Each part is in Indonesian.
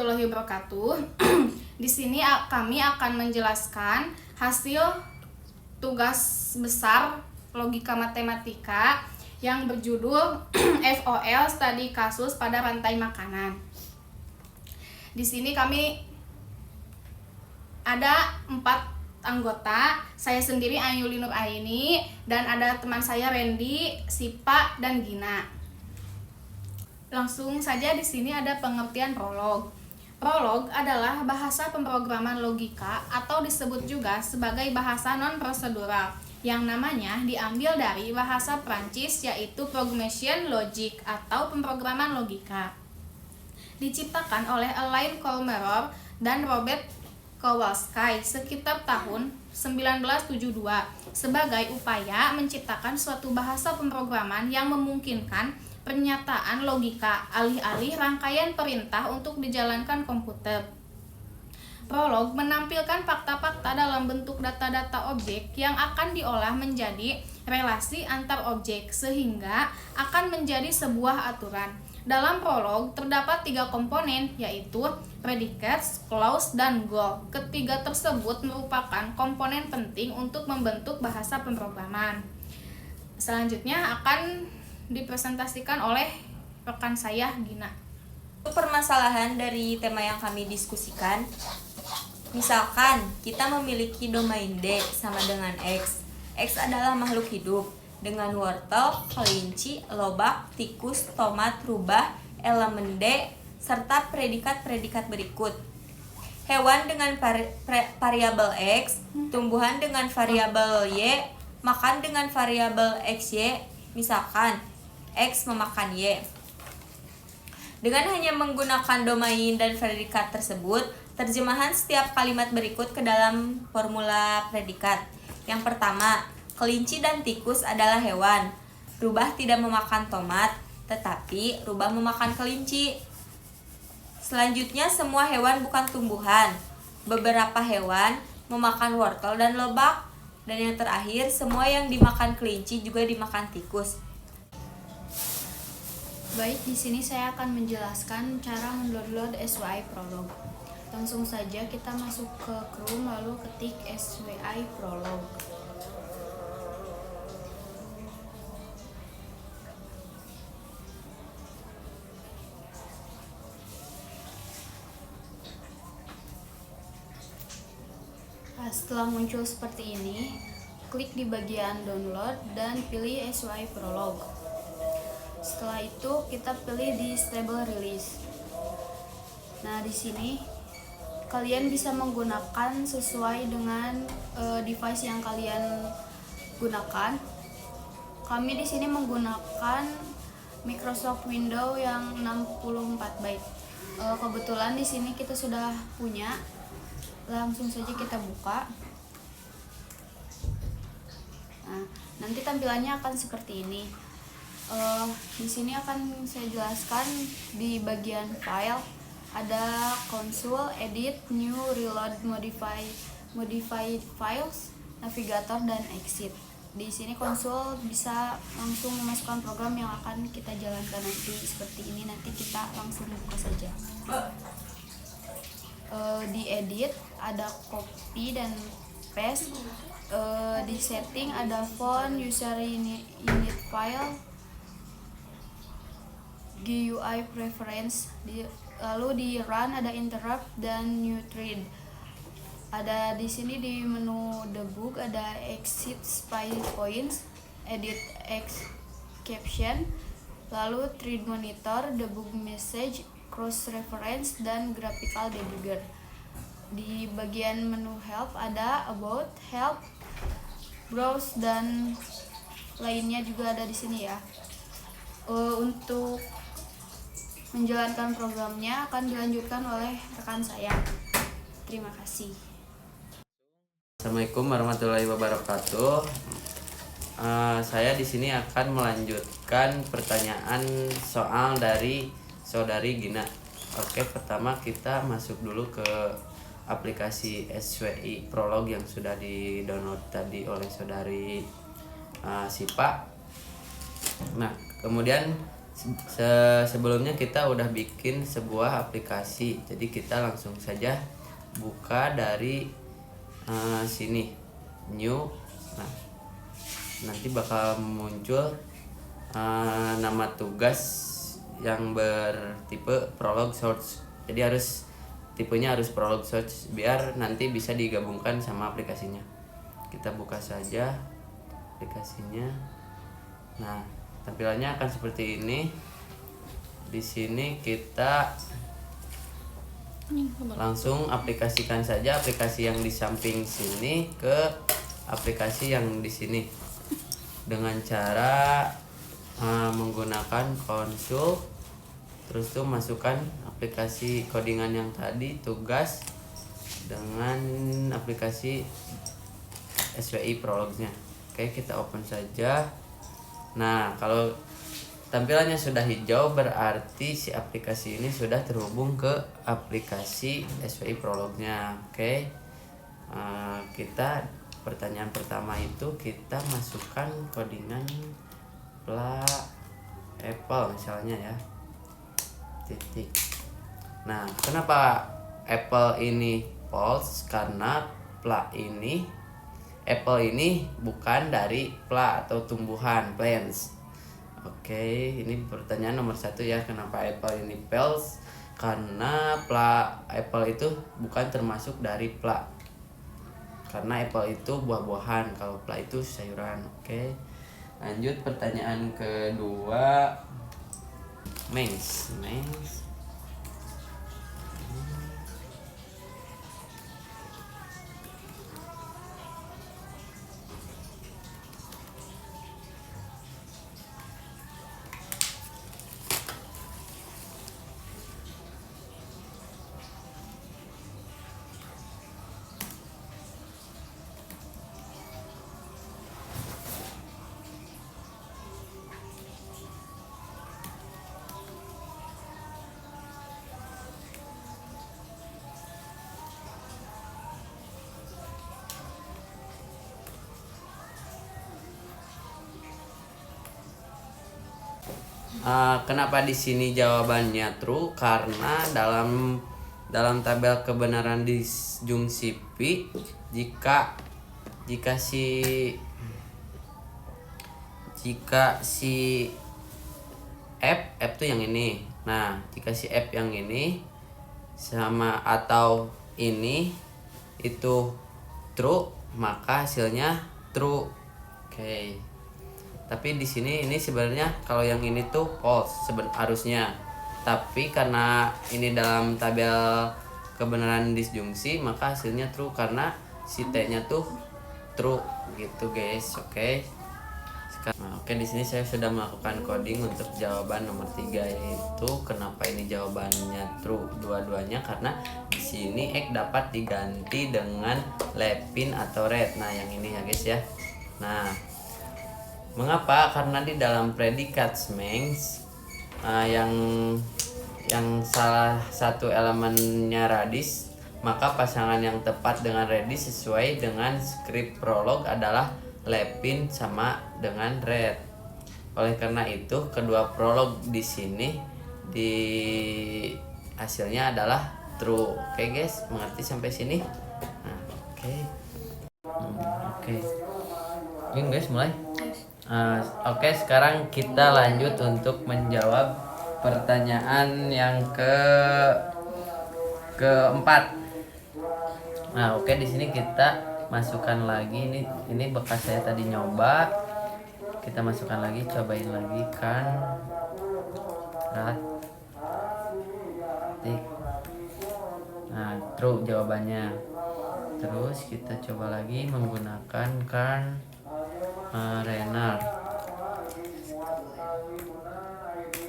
warahmatullahi wabarakatuh. Di sini kami akan menjelaskan hasil tugas besar logika matematika yang berjudul FOL studi kasus pada rantai makanan. Di sini kami ada 4 anggota. Saya sendiri Ayuli Nur Aini, dan ada teman saya Randy, Sipa, dan Gina. Langsung saja, di sini ada pengertian prolog. Prolog adalah bahasa pemrograman logika atau disebut juga sebagai bahasa non-prosedural yang namanya diambil dari bahasa Prancis, yaitu Programmation Logique atau pemrograman logika. Diciptakan oleh Alain Kolmogorov dan Robert Kowalski sekitar tahun 1972 sebagai upaya menciptakan suatu bahasa pemrograman yang memungkinkan pernyataan logika alih-alih rangkaian perintah untuk dijalankan komputer. Prolog menampilkan fakta-fakta dalam bentuk data-data objek yang akan diolah menjadi relasi antar objek sehingga akan menjadi sebuah aturan. Dalam prolog terdapat 3 komponen, yaitu predicates, clause, dan goal. Ketiga tersebut merupakan komponen penting untuk membentuk bahasa pemrograman. Selanjutnya akan dipresentasikan oleh rekan saya, Gina. Permasalahan dari tema yang kami diskusikan, misalkan kita memiliki domain D sama dengan X. X adalah makhluk hidup dengan wortel, kelinci, lobak, tikus, tomat, rubah, elemen D, serta predikat-predikat berikut. Hewan dengan variabel X, tumbuhan dengan variabel Y, makan dengan variabel XY, misalkan X memakan Y. Dengan hanya menggunakan domain dan predikat tersebut, terjemahan setiap kalimat berikut ke dalam formula predikat. Yang pertama, kelinci dan tikus adalah hewan. Rubah tidak memakan tomat, tetapi rubah memakan kelinci. Selanjutnya, semua hewan bukan tumbuhan. Beberapa hewan memakan wortel dan lobak. Dan yang terakhir, semua yang dimakan kelinci juga dimakan tikus. Baik, di sini saya akan menjelaskan cara mendownload SWI Prolog. Langsung saja kita masuk ke Chrome lalu ketik SWI Prolog. Setelah muncul seperti ini, klik di bagian download dan pilih SWI Prolog. Setelah itu kita pilih di stable release. Nah, di sini kalian bisa menggunakan sesuai dengan device yang kalian gunakan. Kami di sini menggunakan Microsoft Windows yang 64 byte. Kebetulan di sini kita sudah punya. Langsung saja kita buka. Nah, nanti tampilannya akan seperti ini. Di sini akan saya jelaskan di bagian file ada console, edit, new, reload, modify files, navigator, dan exit. Di sini console bisa langsung memasukkan program yang akan kita jalankan nanti seperti ini. Nanti kita langsung buka saja. Di edit ada copy dan paste. Di setting ada font, user init file, GUI preference, lalu di run ada interrupt dan new thread. Ada di sini di menu debug ada exit spy points, edit caption, lalu thread monitor, debug message, cross reference, dan graphical debugger. Di bagian menu help ada about, help, browse, dan lainnya juga ada di sini ya. Untuk menjalankan programnya akan dilanjutkan oleh rekan saya. Terima kasih. Assalamualaikum warahmatullahi wabarakatuh. Saya di sini akan melanjutkan pertanyaan soal dari saudari Gina. Oke, pertama kita masuk dulu ke aplikasi SWI Prolog yang sudah di-download tadi oleh saudari Sipa. Nah, kemudian Sebelumnya kita udah bikin sebuah aplikasi, jadi kita langsung saja buka dari sini new. Nah, nanti bakal muncul nama tugas yang bertipe prolog search, jadi tipenya harus prolog search biar nanti bisa digabungkan sama aplikasinya. Kita buka saja aplikasinya. Nah, tampilannya akan seperti ini. Di sini kita langsung aplikasikan saja aplikasi yang di samping sini ke aplikasi yang di sini dengan cara menggunakan konsul, terus tuh masukkan aplikasi codingan yang tadi tugas dengan aplikasi SWI Prolognya. Oke, kita open saja. Nah, kalau tampilannya sudah hijau berarti si aplikasi ini sudah terhubung ke aplikasi SWI Prolognya. Oke, kita pertanyaan pertama itu kita masukkan codingan Apple misalnya ya, titik. Nah, kenapa Apple ini false? Karena Apple ini bukan dari atau tumbuhan plants. Oke, ini pertanyaan nomor 1 ya, kenapa Apple ini false? Karena Apple itu bukan termasuk dari karena Apple itu buah-buahan, kalau itu sayuran. Oke, lanjut pertanyaan kedua. Mengs. Kenapa di sini jawabannya true? Karena dalam tabel kebenaran disjungsi P, jika si F tuh yang ini. Nah, jika si F yang ini sama atau ini itu true, maka hasilnya true. Oke. Tapi di sini ini sebenarnya kalau yang ini tuh false harusnya. Tapi karena ini dalam tabel kebenaran disjungsi, maka hasilnya true karena si T-nya tuh true gitu, guys. Oke. Oke, di sini saya sudah melakukan coding untuk jawaban nomor 3, yaitu kenapa ini jawabannya true dua-duanya, karena di sini X dapat diganti dengan lepin atau red. Nah, yang ini ya, guys ya. Nah, mengapa? Karena di dalam predikat mengs yang salah satu elemennya radis, maka pasangan yang tepat dengan radis sesuai dengan skrip prolog adalah lepin sama dengan red. Oleh karena itu, kedua prolog di sini di hasilnya adalah true. Oke, guys, mengerti sampai sini? Nah, oke. Oke, guys, mulai. Oke, sekarang kita lanjut untuk menjawab pertanyaan yang keempat. Nah, oke, di sini kita masukkan lagi ini bekas saya tadi nyoba. Kita masukkan lagi, cobain lagi kan. Nah, true jawabannya. Terus kita coba lagi menggunakan kan Renard.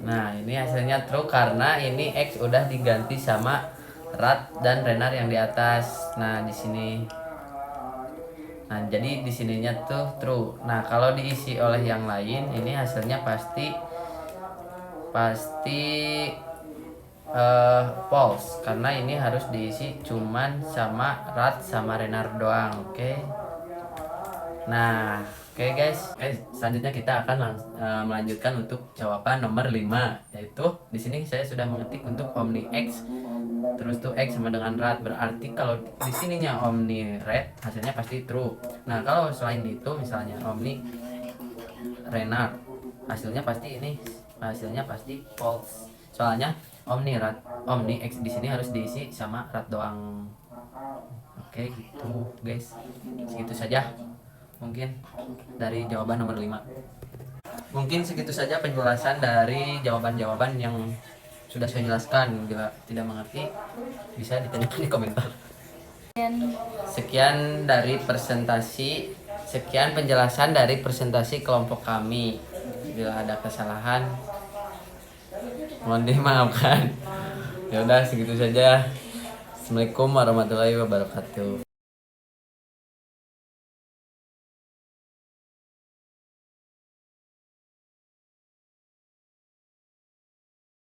Nah, ini hasilnya true karena ini X udah diganti sama Rat dan Renard yang di atas. Nah, di sini. Nah, jadi di sininya tuh true. Nah, kalau diisi oleh yang lain, ini hasilnya pasti false karena ini harus diisi cuman sama Rat sama Renard doang. Oke. Nah, Oke guys, selanjutnya kita akan melanjutkan untuk jawaban nomor 5, yaitu di sini saya sudah mengetik untuk omni X. Terus tuh X sama dengan rat, berarti kalau di sininya omni red hasilnya pasti true. Nah, kalau selain itu misalnya omni Renard, hasilnya pasti false. Soalnya omni X di sini harus diisi sama rat doang. Oke, gitu guys. Segitu saja mungkin dari jawaban nomor 5. Mungkin segitu saja penjelasan dari jawaban-jawaban yang sudah saya jelaskan. Bila tidak mengerti bisa ditanyakan di komentar. Sekian penjelasan dari presentasi kelompok kami. Bila ada kesalahan mohon dimaafkan. Ya udah, segitu saja. Assalamualaikum warahmatullahi wabarakatuh.